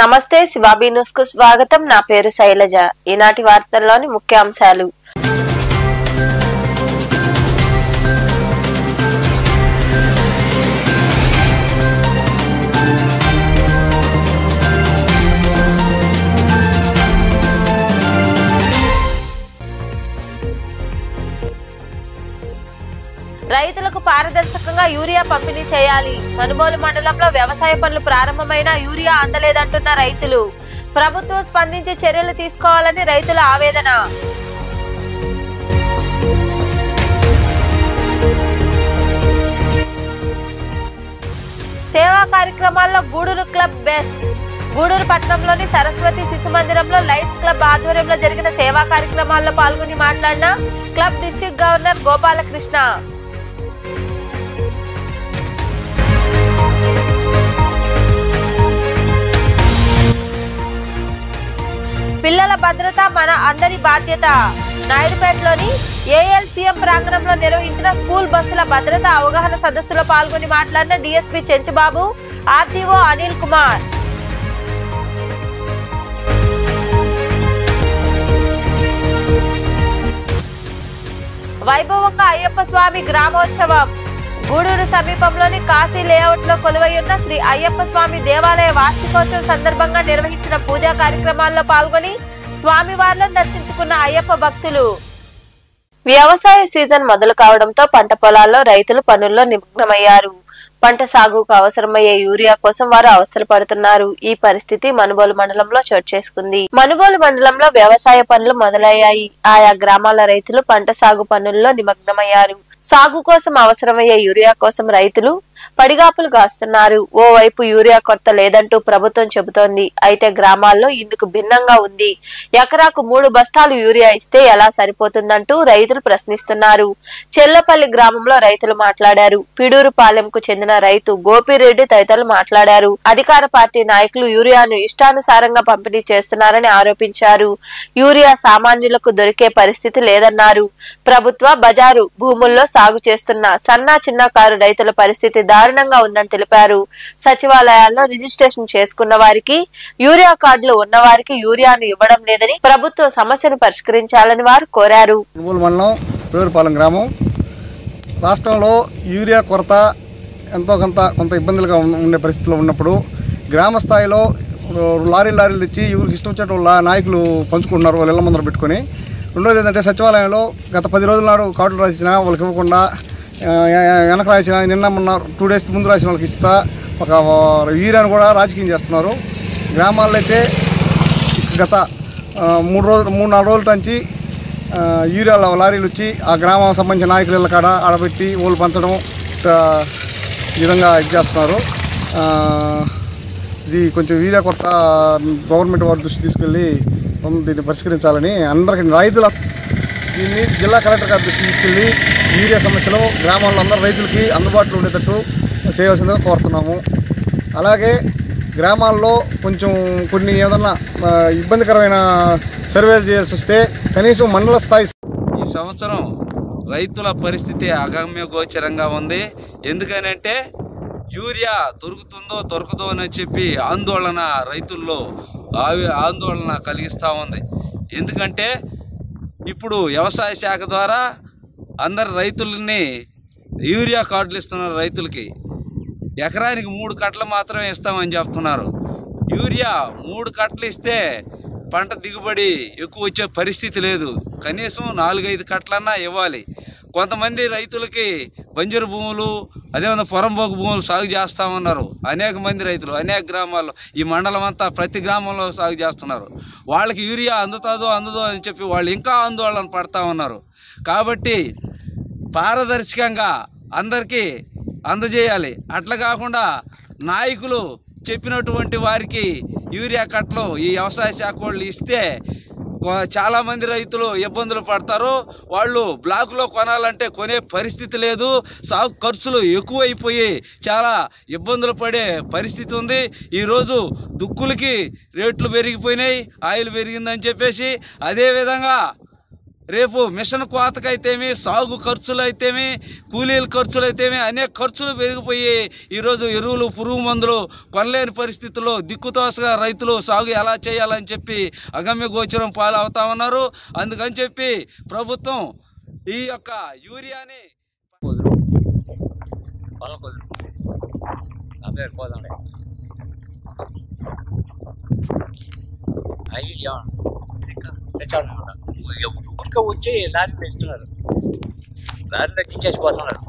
నమస్తే శివాబీ న్యూస్ కు స్వాగతం. నా పేరు శైలజ. ఈనాటి వార్తల్లోని ముఖ్యాంశాలు. రైతులకు పారదర్శకంగా యూరియా పంపిణీ చేయాలి. మనుబోలు మండలంలో వ్యవసాయ పనులు ప్రారంభమైన యూరియా అందలేదంటున్న రైతులు. ప్రభుత్వం స్పందించి చర్యలు తీసుకోవాలని రైతుల ఆవేదన. సేవా కార్యక్రమాల్లో గూడూరు క్లబ్ బెస్ట్. గూడూరు పట్టణంలోని సరస్వతి శిశు మందిరంలో లైట్స్ క్లబ్ ఆధ్వర్యంలో జరిగిన సేవా కార్యక్రమాల్లో పాల్గొని మాట్లాడిన క్లబ్ డిస్ట్రిక్ట్ గవర్నర్ గోపాలకృష్ణ. పిల్లల భద్రత మన అందరి బాధ్యత. నాయుడుపేటలోని ఏఎల్సీఎం ప్రాంగణంలో నిర్వహించిన స్కూల్ బస్సుల భద్రత అవగాహన సదస్సులో పాల్గొని మాట్లాడిన డీఎస్పీ చెంచుబాబు, ఆర్టీఓ అనిల్ కుమార్. వైభవంగా అయ్యప్ప స్వామి గ్రామోత్సవం. గూడూరు సమీపంలోని కాశీ లేఅవుట్ లో కొలువైయున్న శ్రీ అయ్యప్ప స్వామి దేవాలయ వార్షికోత్సవం సందర్భంగా నిర్వహించిన పూజా కార్యక్రమాల్లో పాల్గొని స్వామివార్లను దర్శించుకున్న అయ్యప్ప భక్తులు. వ్యవసాయ సీజన్ మొదలు కావడంతో పంట పొలాల్లో రైతులు పనుల్లో నిమగ్నమయ్యారు. పంట సాగుకు అవసరమయ్యే యూరియా కోసం వారు అవస్థలు పడుతున్నారు. ఈ పరిస్థితి మనుబోలు మండలంలో చోటు చేసుకుంది. మనుబోలు మండలంలో వ్యవసాయ పనులు మొదలయ్యాయి. ఆయా గ్రామాల రైతులు పంట సాగు పనుల్లో నిమగ్నమయ్యారు. సాగు కోసం అవసరమయ్యే యూరియా కోసం రైతులు పడిగాపులు కాస్తున్నారు. ఓవైపు యూరియా కొరత లేదంటూ ప్రభుత్వం చెబుతోంది. అయితే గ్రామాల్లో ఇందుకు భిన్నంగా ఉంది. ఎకరాకు 3 బస్తాలు యూరియా ఇస్తే ఎలా సరిపోతుందంటూ రైతులు ప్రశ్నిస్తున్నారు. చెల్లపల్లి గ్రామంలో రైతులు మాట్లాడారు. పిడూరు పాలెంకు చెందిన రైతు గోపిరెడ్డి తదితరులు మాట్లాడారు. అధికార పార్టీ నాయకులు యూరియాను ఇష్టానుసారంగా పంపిణీ చేస్తున్నారని ఆరోపించారు. యూరియా సామాన్యులకు దొరికే పరిస్థితి లేదన్నారు. ప్రభుత్వ బజారు భూముల్లో సాగు చేస్తున్న సన్న చిన్నకారు రైతుల పరిస్థితి దారుణంగా ఉందని తెలిపారు. సచివాలయాల్లో రిజిస్ట్రేషన్ చేసుకున్న వారికి యూరియా కార్డులు ఉన్న వారికి యూరియాను ఇవ్వడం లేదని ప్రభుత్వం సమస్యను పరిష్కరించాలని వారు కోరారు. గ్రామం రాష్ట్రంలో యూరియా కొరత ఎంతో కొంత ఇబ్బందులుగా ఉండే పరిస్థితిలో ఉన్నప్పుడు గ్రామ స్థాయిలో లారీలు తెచ్చి ఎవరికి ఇష్టం వచ్చినట్టు నాయకులు పంచుకుంటున్నారు వాళ్ళ ఇళ్ల ముందర పెట్టుకుని. రెండోది ఏంటంటే సచివాలయంలో గత 10 రోజుల నాడు కార్డులు రాసిన వాళ్ళకి ఇవ్వకుండా వెనక రాసిన నిన్న మొన్న 2 డేస్ ముందు రాసిన వాళ్ళకి ఇస్తా ఒక యూరియాను కూడా రాజకీయం చేస్తున్నారు. గ్రామాల్లో అయితే గత 3-4 రోజుల నుంచి యూరియా లారీలు వచ్చి ఆ గ్రామం సంబంధించిన నాయకుల ఇళ్ళ కాడ ఆడబెట్టి ఓళ్ళు పంచడం ఈ విధంగా ఇది చేస్తున్నారు. ఇది కొంచెం యూరియా కొరత గవర్నమెంట్ వారి దృష్టి తీసుకెళ్ళి దీన్ని పరిష్కరించాలని అందరికీ రైతుల దీన్ని జిల్లా కలెక్టర్ గారి దృష్టి తీసుకెళ్ళి యూరియా సమస్యలు గ్రామాల్లో అందరూ రైతులకి అందుబాటులో ఉండేటట్టు చేయవలసిందిగా కోరుతున్నాము. అలాగే గ్రామాల్లో కొంచెం కొన్ని ఏదన్నా ఇబ్బందికరమైన సర్వేలు చేయాల్సి వస్తే కనీసం మండల స్థాయి. ఈ సంవత్సరం రైతుల పరిస్థితి అగమ్య గోచరంగా ఉంది. ఎందుకనంటే యూరియా దొరుకుతుందో దొరకదో అని చెప్పి ఆందోళన రైతుల్లో ఆందోళన కలిగిస్తూ ఉంది. ఎందుకంటే ఇప్పుడు వ్యవసాయ శాఖ ద్వారా అందరు రైతులని యూరియా కార్డులు ఇస్తున్నారు. రైతులకి ఎకరానికి 3 కట్టలు మాత్రమే ఇస్తామని చెప్తున్నారు. యూరియా 3 కట్టలు ఇస్తే పంట దిగుబడి ఎక్కువ వచ్చే పరిస్థితి లేదు. కనీసం 4-5 కట్టలన్నా ఇవ్వాలి. కొంతమంది రైతులకి బంజరు భూములు అదేవిధంగా పొరంబోకు భూములు సాగు చేస్తామన్నారు. అనేక మంది రైతులు అనేక గ్రామాల్లో ఈ మండలం అంతా ప్రతి గ్రామంలో సాగు చేస్తున్నారు. వాళ్ళకి యూరియా అందుతుందో అందదో అని చెప్పి వాళ్ళు ఇంకా ఆందోళన పడతా ఉన్నారు. కాబట్టి పారదర్శకంగా అందరికీ అందజేయాలి. అట్లా కాకుండా నాయకులు చెప్పినటువంటి వారికి యూరియా కట్టలు ఈ వ్యవసాయ శాఖ వాళ్ళు ఇస్తే చాలామంది రైతులు ఇబ్బందులు పడతారు. వాళ్ళు బ్లాకులో కొనాలంటే కొనే పరిస్థితి లేదు. సాగు ఖర్చులు ఎక్కువైపోయి చాలా ఇబ్బందులు పడే పరిస్థితి ఉంది. ఈరోజు దుక్కులకి రేట్లు పెరిగిపోయినాయి, ఆయిల్ పెరిగిందని చెప్పేసి. అదేవిధంగా రేపు మిషన్ కోతకైతేమి, సాగు ఖర్చులు అయితేమి, కూలీల ఖర్చులు అయితేమి అనేక ఖర్చులు పెరిగిపోయి ఈరోజు ఎరువులు, పురుగు మందులు కొనలేని పరిస్థితుల్లో దిక్కుతోసగా రైతులు సాగు ఎలా చేయాలని చెప్పి అగమ్య గోచరం పాలవుతా ఉన్నారు. అందుకని చెప్పి ప్రభుత్వం ఈ యొక్క యూరియాని ఊరికే వచ్చి లారీలు ఇస్తున్నారు, లారీలు ఇచ్చేసిపోతున్నారు.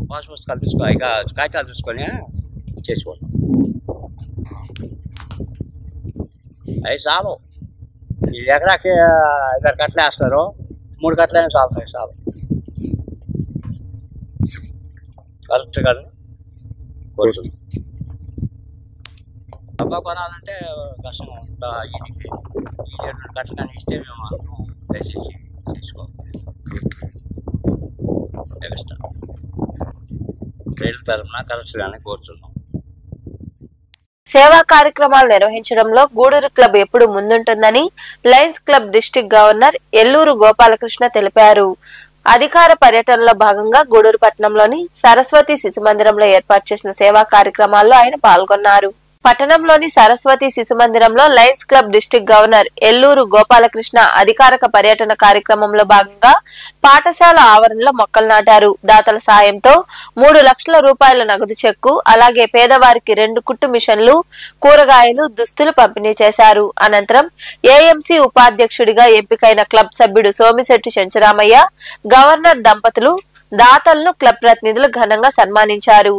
పాస్ పుస్తకాలు తీసుకో, ఇక కాగితాలు తీసుకొని ఇచ్చేసిపోతాం. అవి చాలు. ఈ ఎకరాకి 5 కట్టలు వేస్తారు, 3 కట్టలైనా చాలుతాయి. చాలు కరెక్ట్ కాదు. డబ్బా కొనాలంటే కష్టం. ఇంటికి ఈ 2 కట్టలు కానీ ఇస్తే మేము అందరం దయచేసి తీసుకోవాలి. రైతు తరఫున కరెక్ట్గానే కోరుతున్నాం. సేవా కార్యక్రమాలు నిర్వహించడంలో గూడూరు క్లబ్ ఎప్పుడు ముందుంటుందని lions club district governor Elluru Gopalakrishna తెలిపారు. అధికార పర్యటనలో భాగంగా గూడూరు పట్టణంలోని సరస్వతి శిశు మందిరంలో ఏర్పాటు చేసిన సేవా కార్యక్రమాల్లో ఆయన పాల్గొన్నారు. పట్టణంలోని సరస్వతి శిశు మందిరంలో Lions club district governor Elluru Gopalakrishna అధికారిక పర్యటన కార్యక్రమంలో భాగంగా పాఠశాల ఆవరణలో మొక్కలు నాటారు. దాతల సాయంతో 3 లక్షల రూపాయల నగదు చెక్కు, అలాగే పేదవారికి 2 కుట్టు మిషన్లు, కూరగాయలు, దుస్తులు పంపిణీ చేశారు. అనంతరం ఏఎంసీ ఉపాధ్యక్షుడిగా ఎంపికైన క్లబ్ సభ్యుడు సోమిశెట్టి చెంచురామయ్య, గవర్నర్ దంపతులు దాతలను క్లబ్ ప్రతినిధులు ఘనంగా సన్మానించారు.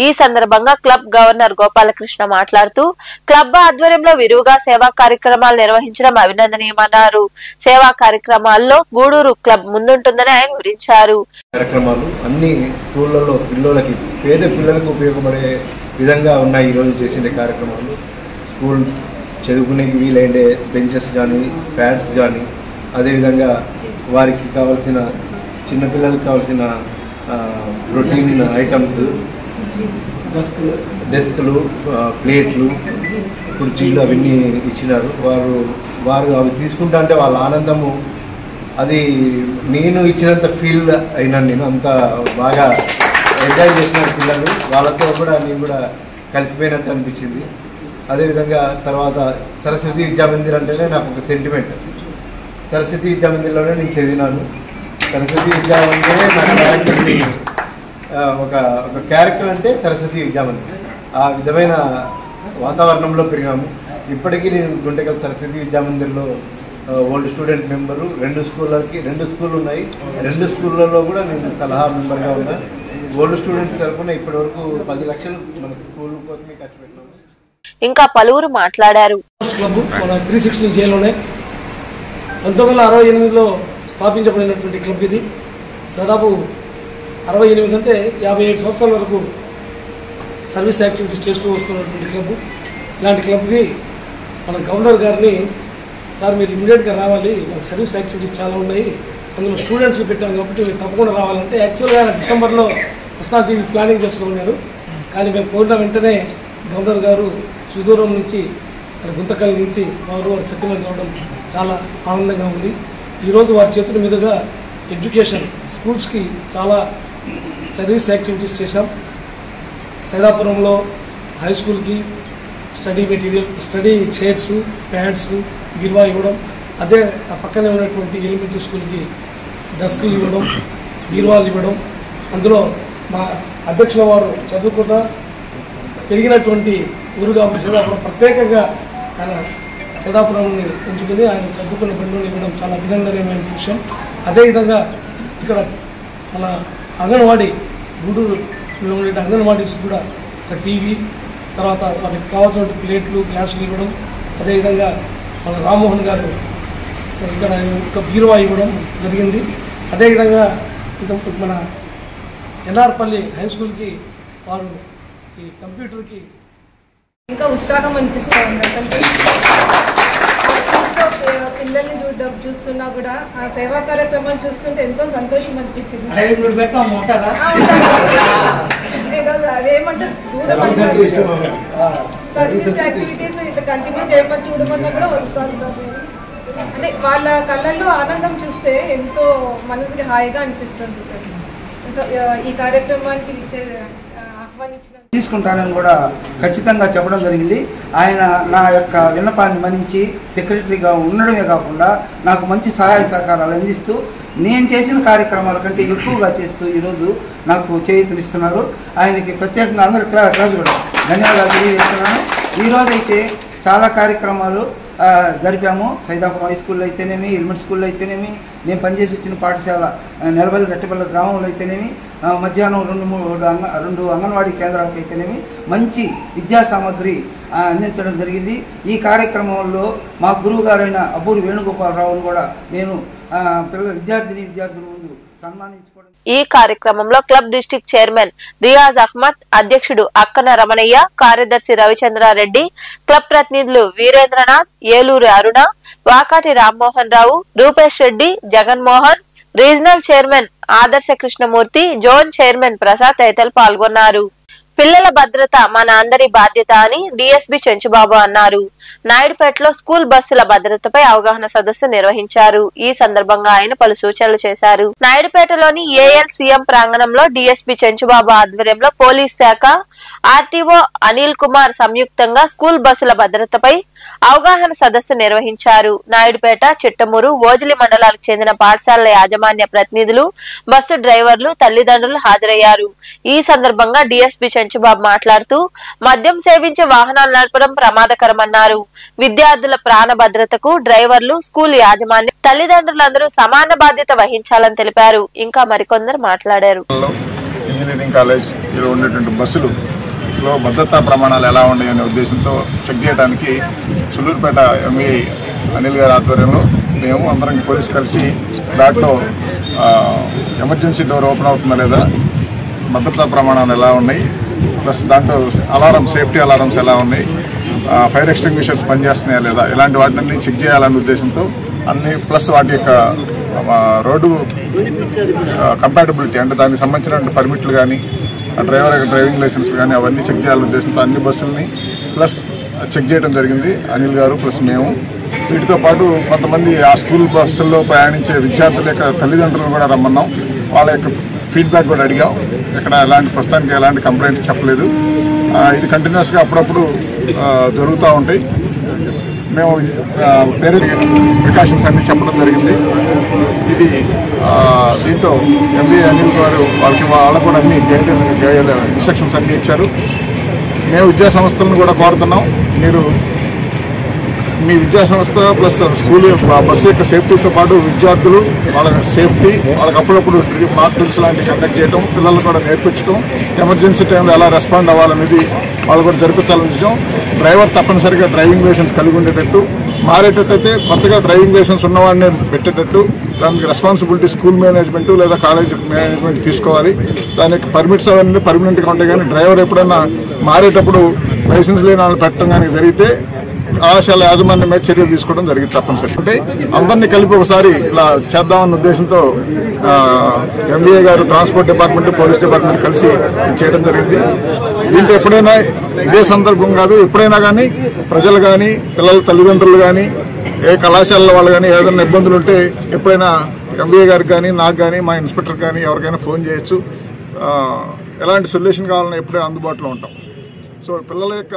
ఈ సందర్భంగా క్లబ్ గవర్నర్ గోపాలకృష్ణ మాట్లాడుతూ క్లబ్ ఆధ్వర్యంలో విరివిగా సేవా కార్యక్రమాలు నిర్వహించడం అభినందనీయమన్నారు. సేవా కార్యక్రమాల్లో గూడూరు క్లబ్ ముందుంటుందని ఆయన వివరించారు. కార్యక్రమాలు అన్ని స్కూళ్లలో పిల్లలకి, పేద పిల్లలకు ఉపయోగపడే విధంగా ఉన్నాయి. ఈరోజు చేసిన కార్యక్రమాలు స్కూల్ చదువుకునేకి వీలైన బెంచెస్ కానీ, ప్యాడ్స్ కానీ, అదేవిధంగా వారికి కావాల్సిన చిన్నపిల్లలకు కావాల్సిన ప్రోటీన్ ఐటమ్స్, డెస్క్లు, ప్లేట్లు, కుర్చీలు అవన్నీ ఇచ్చినారు. వారు అవి తీసుకుంటా అంటే వాళ్ళ ఆనందము, అది నేను ఇచ్చినంత ఫీల్ అయినాను. నేను అంత బాగా ఎంజాయ్ చేసిన పిల్లలు, వాళ్ళతో కూడా నేను కూడా కలిసిపోయినట్టు అనిపించింది. అదేవిధంగా తర్వాత సరస్వతి విద్యామందిర్ అంటేనే నాకు ఒక సెంటిమెంట్. సరస్వతి విద్యామందిర్లోనే నేను చదివినాను. సరస్వతి విద్యామందిరే నా క్యారెక్టర్ని, ఒక క్యారెక్టర్ అంటే సరస్వతి విద్యామందిర్. ఆ విధమైన వాతావరణంలో పెరిగాము. ఇప్పటికీ నేను గుంటకల్ సరస్వతి విద్యామందిర్లో ఓల్డ్ స్టూడెంట్ మెంబరు. 2 స్కూళ్ళు ఉన్నాయి. 2 స్కూళ్ళలో కూడా నేను సలహా మెంబర్గా ఉన్నా. ఓల్డ్ స్టూడెంట్స్ తరఫున ఇప్పటి వరకు 10 లక్షలు మన స్కూల్ కోసమే ఖర్చు పెట్టినాము. ఇంకా పలువురు మాట్లాడారు. క్లబ్ మన 316 జైల్లోనే 1968లో స్థాపించబడినటువంటి క్లబ్ ఇది. దాదాపు 68 అంటే 57 సంవత్సరాల వరకు సర్వీస్ యాక్టివిటీస్ చేస్తూ వస్తున్నటువంటి క్లబ్. ఇలాంటి క్లబ్కి మన గవర్నర్ గారిని, సార్ మీరు ఇమీడియట్గా రావాలి, మన సర్వీస్ యాక్టివిటీస్ చాలా ఉన్నాయి, అందులో స్టూడెంట్స్ని పెట్టాం కాబట్టి మీరు తప్పకుండా రావాలంటే, యాక్చువల్గా డిసెంబర్లో వస్తానికి ప్లానింగ్ చేసుకున్నారు. కానీ మేము కోరిన వెంటనే గవర్నర్ గారు సుదూరం నుంచి, గుంతకల్ నుంచి వారు సత్యమంది రావడం చాలా ఆనందంగా ఉంది. ఈరోజు వారి చేతుల మీదుగా ఎడ్యుకేషన్ స్కూల్స్కి చాలా సర్వీస్ యాక్టివిటీస్ చేశాం. సైదాపురంలో హై స్కూల్కి study material, study chairs, pads, బీరువా ఇవ్వడం, అదే పక్కనే ఉన్నటువంటి ఎలిమెంటరీ స్కూల్కి డెస్క్లు ఇవ్వడం, బీరువాలు ఇవ్వడం. అందులో మా అధ్యక్షుల వారు చదువుకున్న పెరిగినటువంటి ఊరు కాబట్టి సైదాపురం ప్రత్యేకంగా ఆయన సైదాపురంని ఎంచుకుని ఆయన చదువుకున్న బంధువులు ఇవ్వడం చాలా అభినందనీయమైన విషయం. అదేవిధంగా ఇక్కడ మన అంగన్వాడీ, గూడూరులో ఉండే అంగన్వాడీస్ కూడా ఒక టీవీ, తర్వాత వాళ్ళకి కావాల్సిన ప్లేట్లు, గ్లాసులు ఇవ్వడం. అదేవిధంగా మన రామ్మోహన్ గారు ఇక్కడ ఒక బీరువా ఇవ్వడం జరిగింది. అదేవిధంగా మన ఎన్ఆర్పల్లి హై స్కూల్కి వారు ఈ కంప్యూటర్కి ఇంకా ఉత్సాహం అనిపిస్తూ ఉంది. పిల్లల్ని చూస్తున్నా కూడా ఆ సేవా కార్యక్రమం చూస్తుంటే ఎంతో సంతోషం అనిపించింది. అదేమంటే సర్వీస్ యాక్టివిటీస్ ఇట్లా కంటిన్యూ చేయమని చూడమన్నా కూడా వస్తాను సార్. అంటే వాళ్ళ కళ్ళల్లో ఆనందం చూస్తే ఎంతో మనసుకి హాయిగా అనిపిస్తుంది సార్. ఈ కార్యక్రమానికి ఆహ్వానించిన తీసుకుంటానని కూడా ఖచ్చితంగా చెప్పడం జరిగింది. ఆయన నా యొక్క విన్నపాన్ని మన్నించి సెక్రటరీగా ఉండడమే కాకుండా నాకు మంచి సహాయ సహకారాలు అందిస్తూ నేను చేసిన కార్యక్రమాల కంటే ఎక్కువగా చేస్తూ ఈరోజు నాకు చేయూతనిస్తున్నారు. ఆయనకి ప్రత్యేకంగా అందరూ క్లాస్ కూడా ధన్యవాదాలు తెలియజేస్తున్నాను. ఈరోజైతే చాలా కార్యక్రమాలు జరిపాము. సైదాపురం హై స్కూల్లో అయితేనేమి, ఎలిమెంట్ స్కూల్లో అయితేనేమి, నేను పనిచేసి వచ్చిన పాఠశాల నెలబల్లి గట్టిపల్లి గ్రామంలో అయితేనేమి, మధ్యాహ్నం 2 అంగన్వాడీ కేంద్రాలకు అయితేనేమి మంచి విద్యా సామాగ్రి అందించడం జరిగింది. ఈ కార్యక్రమంలో మా గురువు గారైన అబ్బూరి వేణుగోపాలరావును కూడా నేను విద్యార్థుల ముందు సన్మానించుకోవడం. ఈ కార్యక్రమంలో club district chairman Riyaz Ahmed, అధ్యక్షుడు అక్కన రమణయ్య, కార్యదర్శి రవిచంద్రారెడ్డి, క్లబ్ ప్రతినిధులు Veerendranath, Eluru Aruna, Vakati Rammohan Rao, Rupesh Reddy, Jaganmohan, regional chairman Adarsha Krishnamurthy, zone chairman Prasad తదితరులు పాల్గొన్నారు. పిల్లల భద్రత మన అందరి బాధ్యత అని డిఎస్పీ చెంచుబాబు అన్నారు. నాయుడుపేటలో స్కూల్ బస్సుల భద్రతపై అవగాహన సదస్సు నిర్వహించారు. ఈ సందర్భంగా ఆయన పలు సూచనలు చేశారు. నాయుడుపేటలోని ఏఎల్సీఎం ప్రాంగణంలో డిఎస్పీ చెంచుబాబు ఆధ్వర్యంలో పోలీస్ శాఖ, ఆర్టీఓ అనిల్ కుమార్ సంయుక్తంగా స్కూల్ బస్సుల భద్రతపై అవగాహన సదస్సు నిర్వహించారు. నాయుడుపేట, చిట్టమూరు, ఓజిలి మండలాలకు చెందిన పాఠశాలల యాజమాన్య ప్రతినిధులు, బస్సు డ్రైవర్లు, తల్లిదండ్రులు హాజరయ్యారు. ఈ సందర్భంగా డిఎస్పీ చెంచుబాబు మాట్లాడుతూ మద్యం సేవించి వాహనాలు నడపడం ప్రమాదకరమన్నారు. విద్యార్థుల ప్రాణ భద్రతకు డ్రైవర్లు, స్కూల్ యాజమాన్యం, తల్లిదండ్రులందరూ సమాన బాధ్యత వహించాలని తెలిపారు. ఇంకా మరికొందరు మాట్లాడారు. ఇంజనీరింగ్ కాలేజ్లో ఉండేటువంటి బస్సులలో భద్రతా ప్రమాణాలు ఎలా ఉన్నాయనే ఉద్దేశంతో చెక్ చేయడానికి సులూరుపేట ఎంఈ అనిల్ గారి ఆధ్వర్యంలో మేము అందరం పోలీసు కలిసి దాంట్లో ఎమర్జెన్సీ డోర్ ఓపెన్ అవుతుందా లేదా, భద్రతా ప్రమాణాలు ఎలా ఉన్నాయి, ప్లస్ దాంట్లో సేఫ్టీ అలారమ్స్ ఎలా ఉన్నాయి, ఫైర్ ఎక్స్టింగ్విషర్స్ పనిచేస్తున్నాయా లేదా, ఇలాంటి వాటిని చెక్ చేయాలనే ఉద్దేశంతో అన్ని, ప్లస్ వాటి యొక్క రోడ్డు కంపాటబిలిటీ అంటే దానికి సంబంధించిన పర్మిట్లు కానీ, డ్రైవర్ యొక్క డ్రైవింగ్ లైసెన్స్ కానీ అవన్నీ చెక్ చేయాలనే ఉద్దేశంతో అన్ని బస్సులని ప్లస్ చెక్ చేయడం జరిగింది అనిల్ గారు ప్లస్ మేము. వీటితో పాటు కొంతమంది ఆ స్కూల్ బస్సుల్లో ప్రయాణించే విద్యార్థుల యొక్క తల్లిదండ్రులను కూడా రమ్మన్నాం. వాళ్ళ యొక్క ఫీడ్బ్యాక్ కూడా అడిగాం. ఇక్కడ ప్రస్తుతానికి ఎలాంటి కంప్లైంట్స్ చెప్పలేదు. ఇది కంటిన్యూస్గా అప్పుడప్పుడు జరుగుతూ ఉంటాయి. మేము పేరెంట్ ప్రికాషన్స్ అన్ని చెప్పడం జరిగింది. ఇది దీంట్లో ఎంబీ అనిల్ గారు వాళ్ళకు కూడా అన్ని ఇన్స్ట్రక్షన్స్ అన్నీ ఇచ్చారు. మేము విద్యా సంస్థలను కూడా కోరుతున్నాం, మీరు మీ విద్యా సంస్థ ప్లస్ స్కూల్ బస్సు యొక్క సేఫ్టీతో పాటు విద్యార్థులు వాళ్ళ సేఫ్టీ, వాళ్ళకి అప్పుడప్పుడు మాక్ డ్రిల్స్ లాంటివి కండక్ట్ చేయడం, పిల్లలు కూడా నేర్పించడం, ఎమర్జెన్సీ టైంలో ఎలా రెస్పాండ్ అవ్వాలనేది వాళ్ళు కూడా జరిపించాలని చూసాం. డ్రైవర్ తప్పనిసరిగా డ్రైవింగ్ లైసెన్స్ కలిగి ఉండేటట్టు, మారేటట్టయితే కొత్తగా డ్రైవింగ్ లైసెన్స్ ఉన్నవాడిని పెట్టేటట్టు, దానికి రెస్పాన్సిబిలిటీ స్కూల్ మేనేజ్మెంట్ లేదా కాలేజ్ మేనేజ్మెంట్ తీసుకోవాలి. దానికి పర్మిట్స్ అవన్నీ పర్మనెంట్గా ఉంటాయి. కానీ డ్రైవర్ ఎప్పుడైనా మారేటప్పుడు లైసెన్స్ లేని వాళ్ళని పెట్టడం కానీ జరిగితే కళాశాల యాజమాన్యం మీద చర్యలు తీసుకోవడం జరిగింది తప్పనిసరి. అంటే అందరినీ కలిపి ఒకసారి ఇలా చేద్దామన్న ఉద్దేశంతో ఎంబీఏ గారు, ట్రాన్స్పోర్ట్ డిపార్ట్మెంట్, పోలీస్ డిపార్ట్మెంట్ కలిసి చేయడం జరిగింది. దీంట్లో ఎప్పుడైనా ఇదే సందర్భం కాదు, ఎప్పుడైనా కానీ ప్రజలు కానీ, పిల్లల తల్లిదండ్రులు కానీ, ఏ కళాశాలల వాళ్ళు కానీ ఏదైనా ఇబ్బందులు ఉంటే ఎప్పుడైనా ఎంబీఏ గారికి కానీ, నాకు కానీ, మా ఇన్స్పెక్టర్ కానీ ఎవరికైనా ఫోన్ చేయొచ్చు. ఎలాంటి సొల్యూషన్ కావాలన్నా ఎప్పుడే అందుబాటులో ఉంటాం. సో పిల్లల యొక్క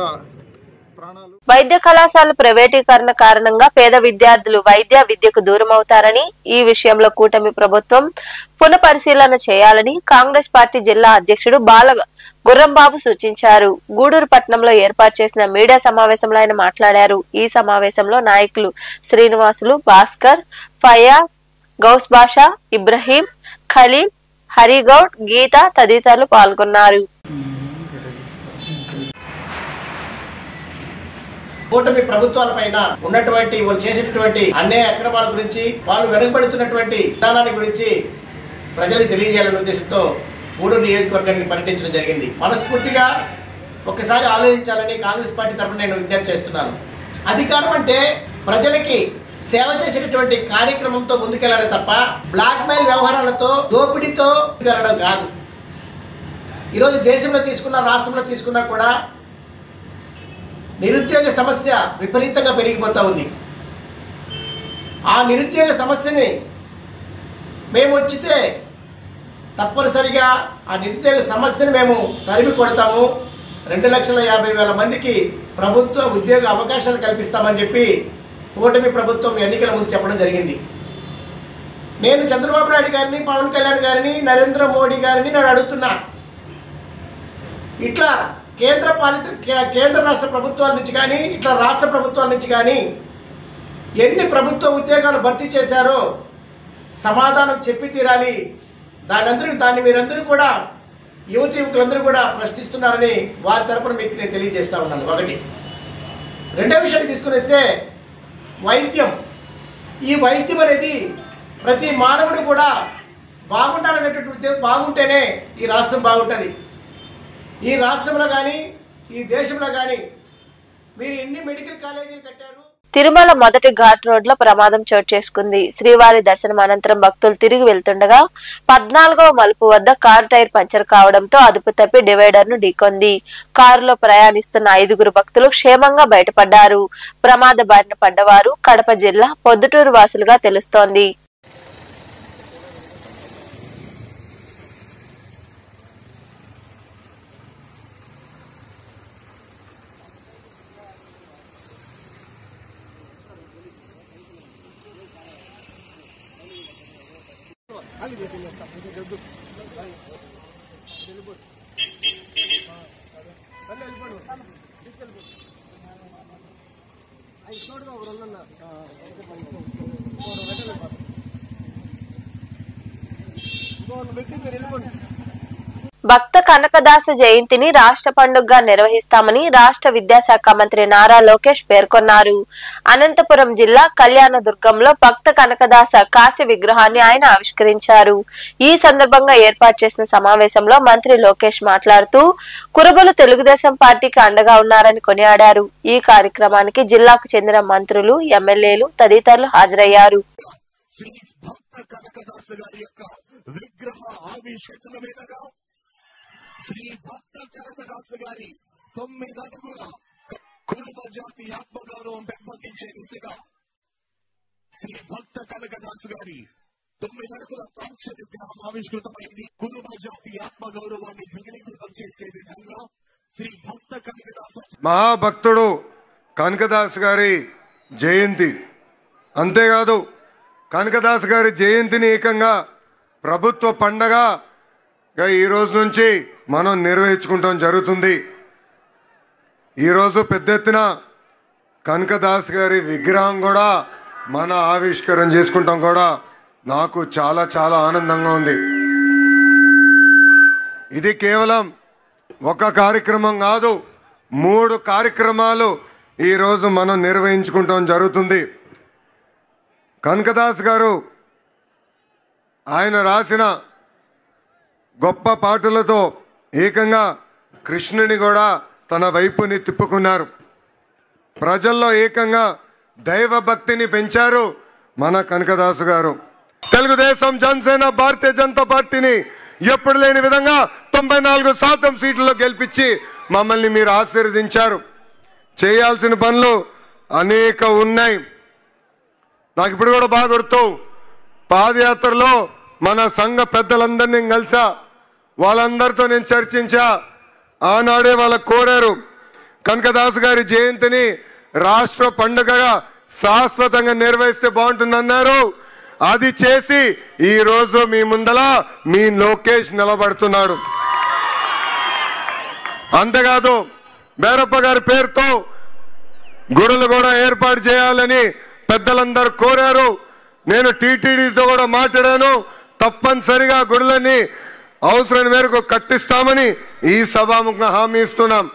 వైద్య కళాశాల ప్రైవేటీకరణ కారణంగా పేద విద్యార్థులు వైద్య విద్యకు దూరం అవుతారని, ఈ విషయంలో కూటమి ప్రభుత్వం పునఃపరిశీలన చేయాలని కాంగ్రెస్ పార్టీ జిల్లా అధ్యక్షుడు బాల గుర్రంబాబు సూచించారు. గూడూరు పట్టణంలో ఏర్పాటు చేసిన మీడియా సమావేశంలో ఆయన మాట్లాడారు. ఈ సమావేశంలో నాయకులు శ్రీనివాసులు, భాస్కర్, ఫయాజ్, గౌస్ బాషా, ఇబ్రహీం, ఖలీల్, హరిగౌడ్, గీత తదితరులు పాల్గొన్నారు. కూటమి ప్రభుత్వాల పైన ఉన్నటువంటి వాళ్ళు చేసినటువంటి అన్యాయ అక్రమాల గురించి, వాళ్ళు వెనుకబడుతున్నటువంటి విధానాన్ని గురించి ప్రజలకు తెలియజేయాలనే ఉద్దేశంతో గూడూరు నియోజకవర్గానికి పర్యటించడం జరిగింది. మనస్ఫూర్తిగా ఒకసారి ఆలోచించాలని కాంగ్రెస్ పార్టీ తరఫున నేను విజ్ఞప్తి చేస్తున్నాను. అధికారం అంటే ప్రజలకి సేవ చేసేటటువంటి కార్యక్రమంతో ముందుకెళ్లాలి తప్ప బ్లాక్మెయిల్ వ్యవహారాలతో, దోపిడీతో ముందుకెళ్లడం కాదు. ఈరోజు దేశంలో తీసుకున్నా, రాష్ట్రంలో తీసుకున్నా కూడా నిరుద్యోగ సమస్య విపరీతంగా పెరిగిపోతూ ఉంది. ఆ నిరుద్యోగ సమస్యని మేము వచ్చితే తప్పనిసరిగా ఆ నిరుద్యోగ సమస్యను మేము తరిమి కొడతాము, 2,50,000 మందికి ప్రభుత్వ ఉద్యోగ అవకాశాలు కల్పిస్తామని చెప్పి కూటమి ప్రభుత్వం ఎన్నికల ముందు చెప్పడం జరిగింది. నేను చంద్రబాబు నాయుడు గారిని, పవన్ కళ్యాణ్ గారిని, నరేంద్ర మోడీ గారిని నేను అడుగుతున్నా, ఇట్లా కేంద్ర రాష్ట్ర ప్రభుత్వాల నుంచి కానీ ఇట్లా రాష్ట్ర ప్రభుత్వాల నుంచి కానీ ఎన్ని ప్రభుత్వ ఉద్యోగాలు భర్తీ చేశారో సమాధానం చెప్పి తీరాలి. దాన్ని మీరందరూ కూడా యువకులందరూ కూడా ప్రశ్నిస్తున్నారని వారి తరపున మీకు నేను తెలియజేస్తా ఉన్నాను. ఒకటి. రెండో విషయాన్ని తీసుకుని వస్తే వైద్యం. ఈ వైద్యం అనేది ప్రతి మానవుడు కూడా బాగుండాలనేటువంటి బాగుంటేనే ఈ రాష్ట్రం బాగుంటుంది. ఈ రాష్ట్రంలో కానీ ఈ దేశంలో కానీ మీరు ఎన్ని మెడికల్ కాలేజీలు కట్టారు. తిరుమల మొదటి ఘాట్ రోడ్ లో ప్రమాదం చోటు చేసుకుంది. శ్రీవారి దర్శనం అనంతరం భక్తులు తిరిగి వెళ్తుండగా 14వ మలుపు వద్ద కారు టైర్ పంచర్ కావడంతో అదుపు తప్పి డివైడర్ ను ఢీకొంది. కారులో ప్రయాణిస్తున్న 5గురు భక్తులు క్షేమంగా బయటపడ్డారు. ప్రమాద బారిన పడ్డవారు కడప జిల్లా పొద్దుటూరు వాసులుగా తెలుస్తోంది. భక్త కనకదాస జయంతిని రాష్ట్ర పండుగగా నిర్వహిస్తామని రాష్ట్ర విద్యాశాఖ మంత్రి నారా లోకేష్ పేర్కొన్నారు. అనంతపురం జిల్లా కళ్యాణదుర్గంలో భక్త కనకదాస కాశీ విగ్రహాన్ని ఆయన ఆవిష్కరించారు. ఈ సందర్భంగా ఏర్పాటు చేసిన సమావేశంలో మంత్రి లోకేష్ మాట్లాడుతూ కురుబలు తెలుగుదేశం పార్టీకి అండగా ఉన్నారని కొనియాడారు. ఈ కార్యక్రమానికి జిల్లాకు చెందిన మంత్రులు, ఎమ్మెల్యేలు తదితరులు హాజరయ్యారు. శ్రీ భక్త కనకదాస గారి 9 అడుగుల కురుబ జాతి ఆత్మగౌరవం పెంపొందించే దిశగా శ్రీ భక్త కనకదాస గారి 9 అడుగుల కాంస్య విగ్రహం ఆవిష్కృతమైంది. కురుబ జాతి ఆత్మగౌరవాన్ని ద్విగుణీకృతం చేసే విధంగా శ్రీ భక్త కనకదాస మహాభక్తుడు కనకదాస్ గారి జయంతి. అంతేకాదు కనకదాస్ గారి జయంతిని ఏకంగా ప్రభుత్వ పండగ ఈ రోజు నుంచి మనం నిర్వహించుకుంటాం జరుగుతుంది. ఈరోజు పెద్ద ఎత్తున కనకదాస్ గారి విగ్రహం కూడా మన ఆవిష్కరణ చేసుకుంటాం కూడా నాకు చాలా చాలా ఆనందంగా ఉంది. ఇది కేవలం ఒక కార్యక్రమం కాదు, 3 కార్యక్రమాలు ఈరోజు మనం నిర్వహించుకుంటాం జరుగుతుంది. కనకదాస్ గారు ఆయన రాసిన గొప్ప పాటలతో ఏకంగా కృష్ణుని కూడా తన వైపుని తిప్పుకున్నారు. ప్రజల్లో ఏకంగా దైవ భక్తిని పెంచారు మన కనకదాసు గారు. తెలుగుదేశం, జనసేన, భారతీయ జనతా పార్టీని ఎప్పుడు లేని విధంగా 94% సీట్లలో గెలిపించి మమ్మల్ని మీరు ఆశీర్వదించారు. చేయాల్సిన పనులు అనేక ఉన్నాయి. నాకు ఇప్పుడు కూడా బాగా గుర్తు, పాదయాత్రలో మన సంఘ పెద్దలందరినీ కలిసా, వాళ్ళందరితో నేను చర్చించా. ఆనాడే వాళ్ళకు కోరారు కనకదాస్ గారి జయంతిని రాష్ట్ర పండుగగా శాశ్వతంగా నిర్వహిస్తే బాగుంటుందన్నారు. అది చేసి ఈరోజు మీ ముందల మీ లోకేష్ నిలబడుతున్నాడు. అంతేకాదు బేరప్ప గారి పేరుతో గుడులు కూడా ఏర్పాటు చేయాలని పెద్దలందరూ కోరారు. నేను టీటీడీతో కూడా మాట్లాడాను. తప్పనిసరిగా గుడులని అవసరం మేరకు కట్టిస్తామని ఈ సభాముఖంగా హామీ ఇస్తున్నాం.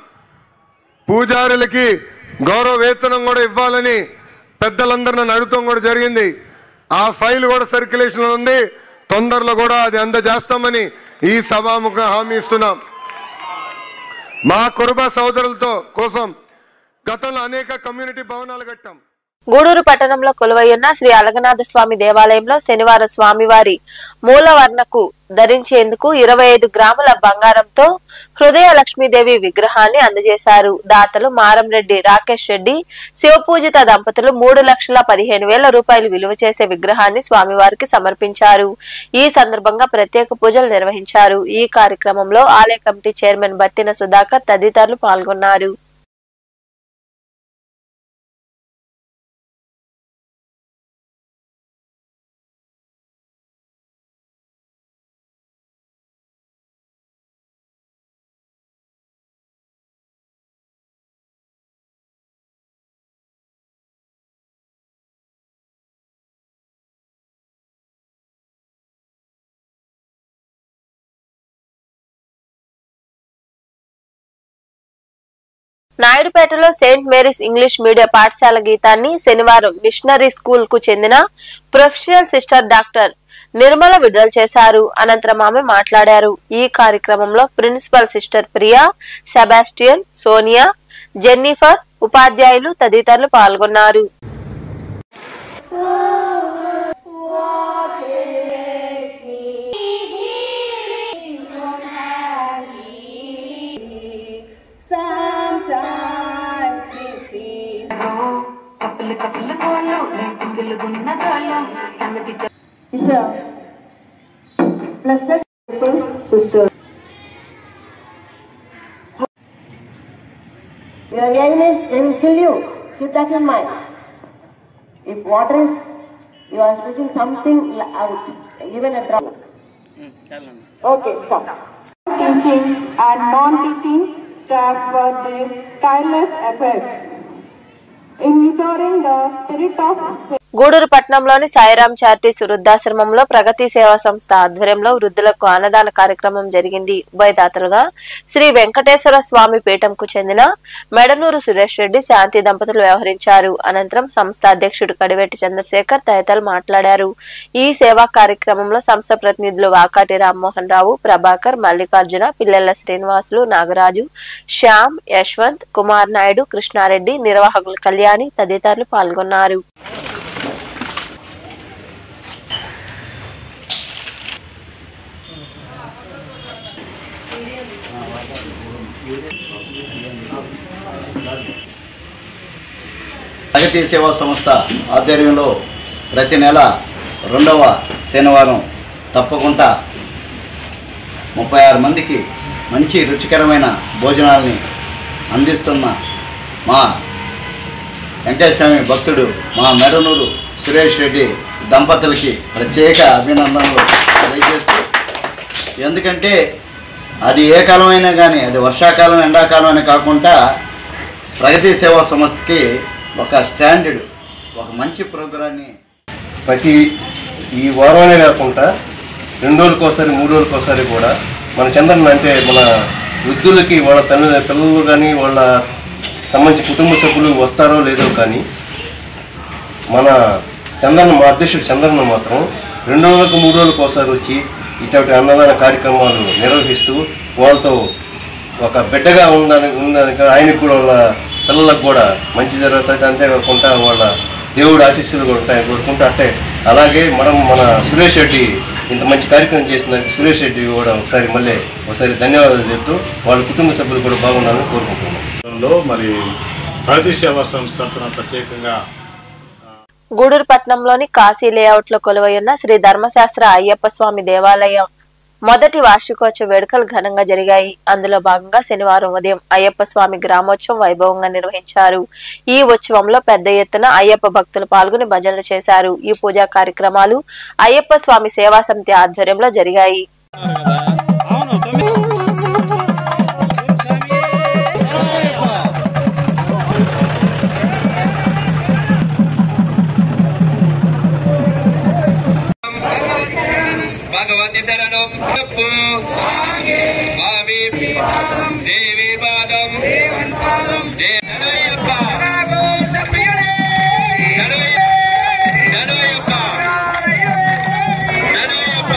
పూజారులకి గౌరవ వేతనం కూడా ఇవ్వాలని పెద్దలందరూ నన్ను అడుగుతాం కూడా జరిగింది. ఆ ఫైల్ కూడా సర్క్యులేషన్లో ఉంది. తొందరలో కూడా అది అందజేస్తామని ఈ సభాముఖంగా హామీ ఇస్తున్నాం. మా కురుబ సోదరులతో కోసం గతంలో అనేక కమ్యూనిటీ భవనాలు కట్టాం. గూడూరు పట్టణంలో కొలువైయున్న శ్రీ అలగనాథ స్వామి దేవాలయంలో శనివారం స్వామివారి మూలవర్ణకు ధరించేందుకు 25 గ్రాముల బంగారంతో హృదయ లక్ష్మీదేవి విగ్రహాన్ని అందజేశారు. దాతలు మారంరెడ్డి రాకేష్ రెడ్డి శివపూజిత దంపతులు 3,15,000 రూపాయలు విలువ చేసే విగ్రహాన్ని స్వామివారికి సమర్పించారు. ఈ సందర్భంగా ప్రత్యేక పూజలు నిర్వహించారు. ఈ కార్యక్రమంలో ఆలయ కమిటీ చైర్మన్ బత్తిన సుధాకర్ తదితరులు పాల్గొన్నారు. నాయుడుపేటలో సెయింట్ మేరీస్ ఇంగ్లీష్ మీడియం పాఠశాల గీతాన్ని శనివారం మిషనరీ స్కూల్ కు చెందిన ప్రొఫెషనల్ సిస్టర్ డాక్టర్ నిర్మల విడుదల చేశారు. అనంతరం ఆమె మాట్లాడారు. ఈ కార్యక్రమంలో principal sister Priya, Sebastian, Sonia, Jennifer, ఉపాధ్యాయులు తదితరులు పాల్గొన్నారు. Your illness, they will kill you. Keep that in mind. If water is, you are spitting something out, even a drop. Okay, stop. Teaching and non-teaching staff for their tireless effort in restoring the spirit of Gudur పట్టణంలోని Sairam charity వృద్ధాశ్రమంలో ప్రగతి సేవా సంస్థ ఆధ్వర్యంలో వృద్ధులకు అన్నదాన కార్యక్రమం జరిగింది. ఉభయదాతలుగా శ్రీ వెంకటేశ్వర స్వామి పీఠంకు చెందిన మెడనూరు సురేష్ రెడ్డి, శాంతి దంపతులు వ్యవహరించారు. అనంతరం సంస్థ అధ్యక్షుడు కడివెట్టి చంద్రశేఖర్ తదితరులు మాట్లాడారు. ఈ సేవా కార్యక్రమంలో సంస్థ ప్రతినిధులు వాకాటి రామ్మోహన్ రావు, ప్రభాకర్, మల్లికార్జున, పిల్లెల శ్రీనివాసులు, నాగరాజు, శ్యామ్, యశ్వంత్, కుమార్ నాయుడు, కృష్ణారెడ్డి, నిర్వాహకులు కళ్యాణి తదితరులు పాల్గొన్నారు. ప్రగతి సేవా సంస్థ ఆధ్వర్యంలో ప్రతి నెల 2వ శనివారం తప్పకుండా 36 మందికి మంచి రుచికరమైన భోజనాలని అందిస్తున్న మా వెంకటేశ్వర భక్తుడు మా మెడనూరు సురేష్ రెడ్డి దంపతులకి ప్రత్యేక అభినందనలు తెలియజేస్తూ, ఎందుకంటే అది ఏ కాలమైనా కానీ, అది వర్షాకాలం ఎండాకాలం అని కాకుండా ప్రగతి సేవా సంస్థకి ఒక స్టాండర్డ్, ఒక మంచి ప్రోగ్రాన్ని ప్రతి ఈ వారమే కాకుండా 2 రోజులకోసారి 3 రోజులకోసారి కూడా మన చంద్రన్ అంటే మన వృద్ధులకి వాళ్ళ పిల్లలు కానీ వాళ్ళ సంబంధించిన కుటుంబ సభ్యులు వస్తారో లేదో కానీ మన చంద్రన్ మా అధ్యక్షుడు చంద్రన్ మాత్రం 2 రోజులకు 3 రోజులకు ఒకసారి వచ్చి ఇటువంటి అన్నదాన కార్యక్రమాలు నిర్వహిస్తూ వాళ్ళతో ఒక బిడ్డగా ఉండడానికి ఆయనకు కూడా వాళ్ళ పిల్లలకు కూడా మంచి జరుగుతుంది. అంతేకాకుండా వాళ్ళ దేవుడు ఆశీస్సులు కూడా ఉంటాయని కోరుకుంటూ, అంటే అలాగే మన సురేష్ రెడ్డి ఇంత మంచి కార్యక్రమం చేసిన సురేష్ రెడ్డి కూడా ఒకసారి ధన్యవాదాలు చెప్తూ వాళ్ళ కుటుంబ సభ్యులు కూడా బాగున్నారని కోరుకుంటున్నాను. మరి ప్రగతి సేవా సంస్థ ప్రత్యేకంగా గూడూరు పట్టణంలోని కాశీ లేఅవుట్ లో కొలువైయున్న శ్రీ ధర్మశాస్త్ర అయ్యప్ప స్వామి దేవాలయం మొదటి వార్షికోత్సవ వేడుకలు ఘనంగా జరిగాయి. అందులో భాగంగా శనివారం ఉదయం అయ్యప్ప స్వామి గ్రామోత్సవం వైభవంగా నిర్వహించారు. ఈ ఉత్సవంలో పెద్ద ఎత్తున అయ్యప్ప భక్తులు పాల్గొని భజనలు చేశారు. ఈ పూజా కార్యక్రమాలు అయ్యప్ప స్వామి సేవా సమితి ఆధ్వర్యంలో జరిగాయి. భగవతి శరణం తప్పు స్వామి దేవి పాదం జనయ్యప్ప జనయ్యప్ప జనయ్యప్ప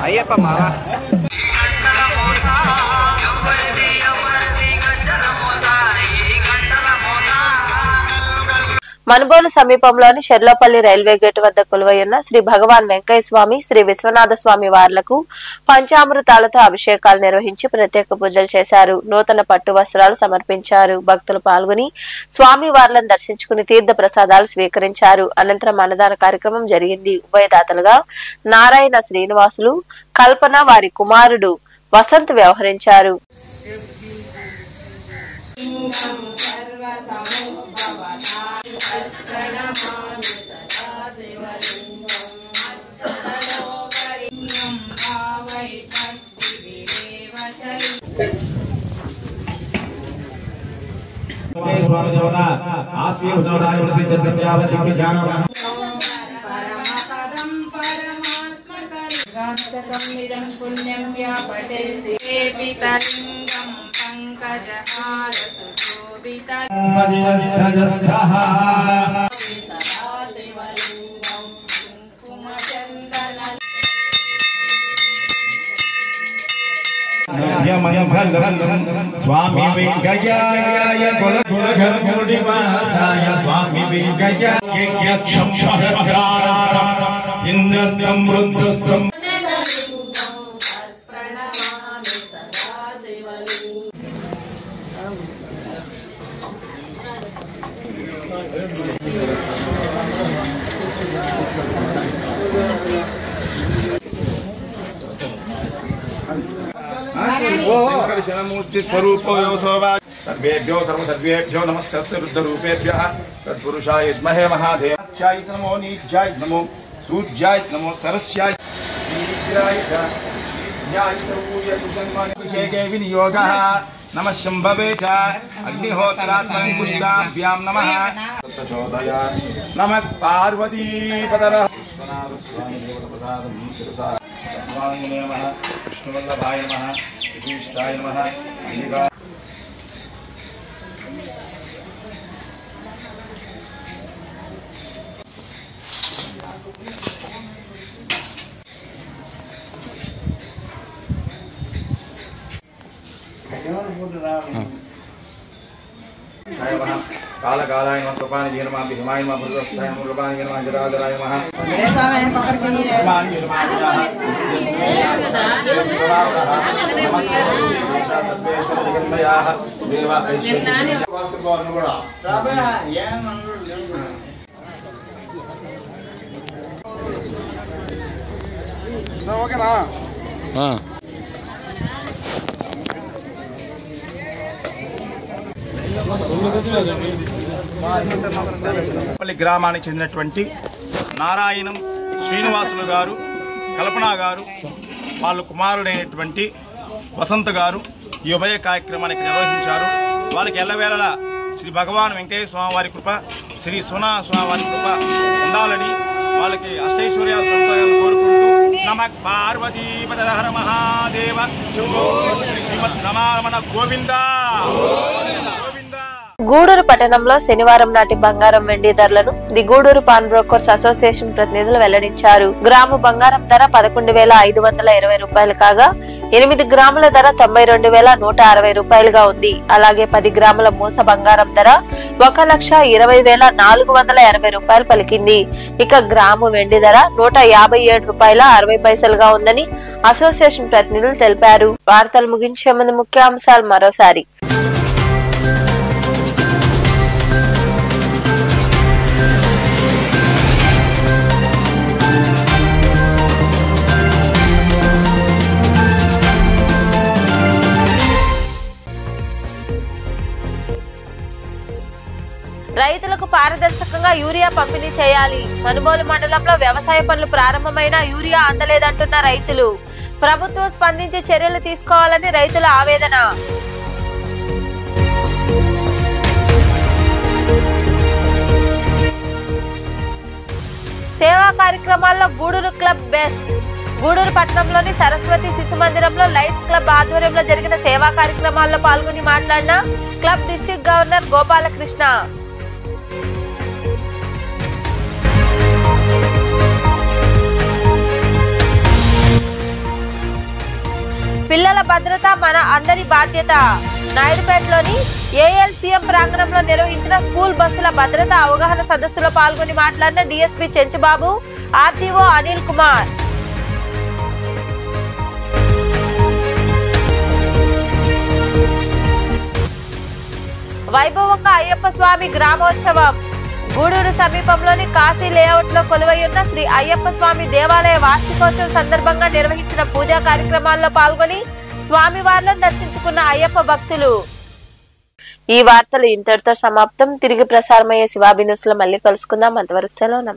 అయ్యప్ప మాల మనుబోలు సమీపంలోని షెర్లపల్లి రైల్వే గేట్ వద్ద కొలువైయున్న శ్రీ భగవాన్ వెంకయ్య స్వామి శ్రీ విశ్వనాథ స్వామి వార్లకు పంచామృతాలతో అభిషేకాలు నిర్వహించి ప్రత్యేక పూజలు చేశారు. నూతన పట్టు వస్త్రాలు సమర్పించారు. భక్తులు పాల్గొని స్వామి వార్లను దర్శించుకుని తీర్థ ప్రసాదాలు స్వీకరించారు. అనంతరం అన్నదాన కార్యక్రమం జరిగింది. ఉభయదాతలుగా నారాయణ శ్రీనివాసులు, కల్పన వారి కుమారుడు వసంత్ వ్యవహరించారు. स्वामी वेंकయ్యాయ కులఘర్ముడివాసాయ స్వామి వెంకయ్యాయ క్షక్షరభ్రారస్తం ఇంద్రస్తం వృద్ధస్తం शंकरशनमूर्ति स्वरूपो योसोवा सर्वेभ्यो सर्वसर्वेभ्यो नमस्ते रुद्ररूपेभ्यः सत्पुरुषाय विद्महे महादेवाय नमो नीचाय नमो सूर्याय नमो सरस्याय शीघ्राय शीघ्राय अभिषेके विनियोगः नमः शंभवे च अग्निहोत्रात्मनि पुष्टाभ्यां नमः प्रचोदया नमः पार्वती पदरः स्वामी प्रसादं स्वामी नमः विष्णुवल्लभाय नमः विशिष्टाय नमः कालकालाय नमः कृपानिधे नमः भीमाय नमः भद्रस्थाय नमः कृपानिधे नमः जराधराय नमः పల్లి గ్రామానికి చెందినటువంటి నారాయణం శ్రీనివాసులు గారు, కల్పన గారు, వాళ్ళ కుమారుడైనటువంటి వసంత్ గారు ఈ ఉభయ కార్యక్రమానికి నిర్వహించారు. వాళ్ళకి ఎల్లవేళలా శ్రీ భగవాన్ వెంకయ్య స్వామి వారి కృప, శ్రీ సునా స్వామి వారి కృప ఉండాలని వాళ్ళకి అష్టైశ్వర్యాలు పొందాలని కోరుకుంటూ నమః పార్వతీపద హర మహాదేవ శంభో శ్రీమద్ రమణ గోవింద. గూడూరు పట్టణంలో శనివారం నాటి బంగారం వెండి ధరలను the Gudur pawn brokers association ప్రతినిధులు వెల్లడించారు. గ్రాము బంగారం ధర 11,520 రూపాయలు కాగా 8 గ్రాముల ధర 92,160 రూపాయలుగా ఉంది. అలాగే 10 గ్రాముల మూస బంగారం ధర 1,20,480 రూపాయలు పలికింది. ఇక గ్రాము వెండి ధర 157 రూపాయల 60 పైసలుగా ఉందని అసోసియేషన్ ప్రతినిధులు తెలిపారు. వార్తలు ముగించే ముందు ముఖ్యాంశాలు మరోసారి. రైతులకు పారదర్శకంగా యూరియా పంపిణీ చేయాలి. మనుబోలు మండలంలో వ్యవసాయ పనులు ప్రారంభమైన యూరియా అందలేదంటున్న రైతులు. ప్రభుత్వం స్పందించి చర్యలు తీసుకోవాలని రైతుల ఆవేదన. కార్యక్రమాల్లో గూడూరు క్లబ్ బెస్ట్. గూడూరు పట్టణంలోని సరస్వతి శిశు మందిరంలో లైట్స్ క్లబ్ ఆధ్వర్యంలో జరిగిన సేవా కార్యక్రమాల్లో పాల్గొని మాట్లాడిన క్లబ్ డిస్ట్రిక్ట్ గవర్నర్ గోపాలకృష్ణ. పిల్లల భద్రత మన అందరి బాధ్యత. నాయుడుపేటలోని ఏఎల్సీఎం ప్రాంగణంలో నిర్వహించిన స్కూల్ బస్సుల భద్రత అవగాహన సదస్సులో పాల్గొని మాట్లాడిన డీఎస్పీ చెంచుబాబు, ఆర్టీఓ అనిల్ కుమార్. వైభవంగా అయ్యప్ప స్వామి గ్రామోత్సవం. గూడూరు సమీపంలోని కాశీ లేఅవుట్ లో కొలువై ఉన్న శ్రీ అయ్యప్ప స్వామి దేవాలయ వార్షికోత్సవం సందర్భంగా నిర్వహించిన పూజా కార్యక్రమాల్లో పాల్గొని స్వామివార్లను దర్శించుకున్న అయ్యప్ప భక్తులు. ఈ వార్తలు ఇంతటితో సమాప్తం. తిరిగి ప్రసారమయ్యే శివాబి న్యూస్ లో మళ్ళీ కలుసుకుందాం. అంతవరకు సెలవు.